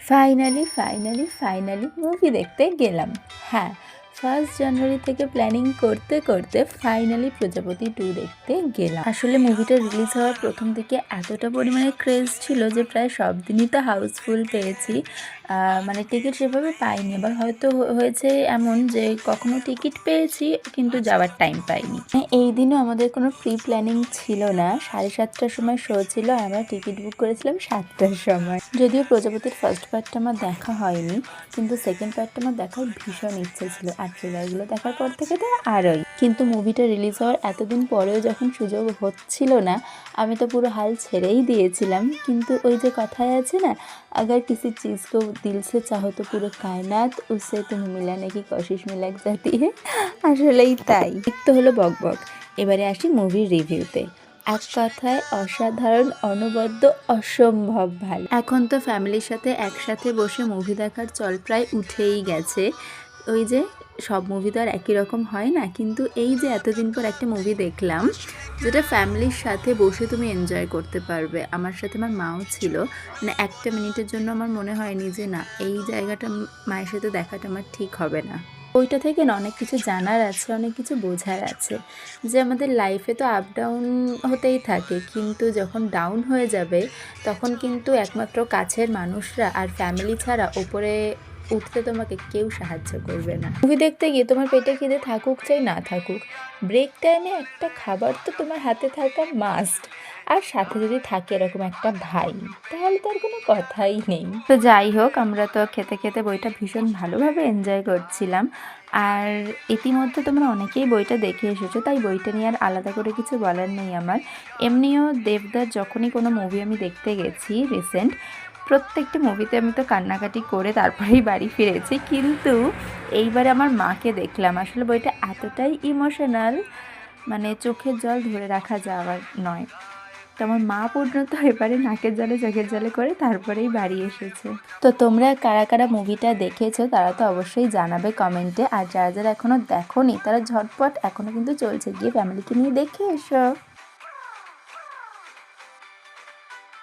Finally movie দেখতে গেলাম। হ্যাঁ, 1 জানুয়ারি থেকে প্ল্যানিং করতে করতে ফাইনালি প্রজাপতি 2 দেখতে গেলাম। আসলে মুভিটা রিলিজ হওয়ার প্রথম থেকে এতটা পরিমাণে ক্রেজ ছিল যে প্রায় সব দিনই তো হাউসফুল পেয়েছি। মানে টিকিট সেভাবে পাইনি, আবার হয়তো হয়েছে এমন যে কখনো টিকিট পেয়েছি কিন্তু যাওয়ার টাইম পাইনি। এই দিনও আমাদের কোনো প্রি প্ল্যানিং ছিল না। 7:30টার সময় শো ছিল আর আমরা টিকিট বুক করেছিলাম 7টার সময়। যদিও প্রজাপতির ফার্স্ট পার্টটা আমার দেখা হয়নি, কিন্তু সেকেন্ড পার্টটা আমার দেখার ভীষণ ইচ্ছে ছিল, আর ট্রেলারগুলো দেখার পর থেকে তো আরোই। কিন্তু মুভিটা রিলিজ হওয়ার এতদিন পরেও যখন সুযোগ হচ্ছিল না, আমি তো পুরো হাল ছেড়েই দিয়েছিলাম। কিন্তু ওই যে কথায় আছে না, अगर किसी चीज़ को दिल से चाहो तो पूरे कायनात उससे तुम्हें मिलाने की कोशिश में लग जाती है। আসলেই তাই। তো হলো বকবক, এবারে আসি মুভির রিভিউতে। এক কথায় অসাধারণ, অনবদ্য, অসম্ভব ভালো। এখন তো ফ্যামিলির সাথে একসাথে বসে মুভি দেখার চল প্রায় উঠেই গেছে। ওই যে সব মুভি তো আর একই রকম হয় না, কিন্তু এই যে এতদিন পর একটা মুভি দেখলাম যেটা ফ্যামিলির সাথে বসে তুমি এনজয় করতে পারবে। আমার সাথে আমার মাও ছিল, মানে একটা মিনিটের জন্য আমার মনে হয়নি যে না, এই জায়গাটা মায়ের সাথে দেখাটা আমার ঠিক হবে না। ওইটা থেকে না অনেক কিছু জানার আছে, অনেক কিছু বোঝার আছে, যে আমাদের লাইফে তো আপ ডাউন হতেই থাকে, কিন্তু যখন ডাউন হয়ে যাবে তখন কিন্তু একমাত্র কাছের মানুষরা আর ফ্যামিলি ছাড়া ওপরে উঠতে তোমাকে কেউ সাহায্য করবে না। মুভি দেখতে গিয়ে তোমার পেটে খিদে থাকুক চাই না থাকুক, ব্রেক টাইমে একটা খাবার তো তোমার হাতে থাকা মাস্ট। আর সাথে যদি থাকে এরকম একটা ভাই, তাহলে তো আর কোনো কথাই নেই। তো যাই হোক, আমরা তো খেতে খেতে বইটা ভীষণ ভালোভাবে এনজয় করছিলাম। আর ইতিমধ্যে তোমরা অনেকেই বইটা দেখে এসেছো, তাই বইটা নিয়ে আর আলাদা করে কিছু বলার নেই আমার। এমনিও দেবদার যখনই কোনো মুভি আমি দেখতে গেছি রিসেন্ট, প্রত্যেকটা মুভিতে আমি তো কান্নাকাটি করে তারপরেই বাড়ি ফিরেছি, কিন্তু এইবারে আমার মাকে দেখলাম। আসলে বইটা এতটাই ইমোশনাল, মানে চোখের জল ধরে রাখা যাওয়ার নয়। তো আমার মা পর্যন্ত এবারে নাকের জলে চোখের জলে করে তারপরেই বাড়ি এসেছে। তো তোমরা কারা কারা মুভিটা দেখেছো তারা তো অবশ্যই জানাবে কমেন্টে, আর যারা যারা এখনও দেখোনি তারা ঝটপট, এখনও কিন্তু চলছে, গিয়ে ফ্যামিলিকে নিয়ে দেখে এসো।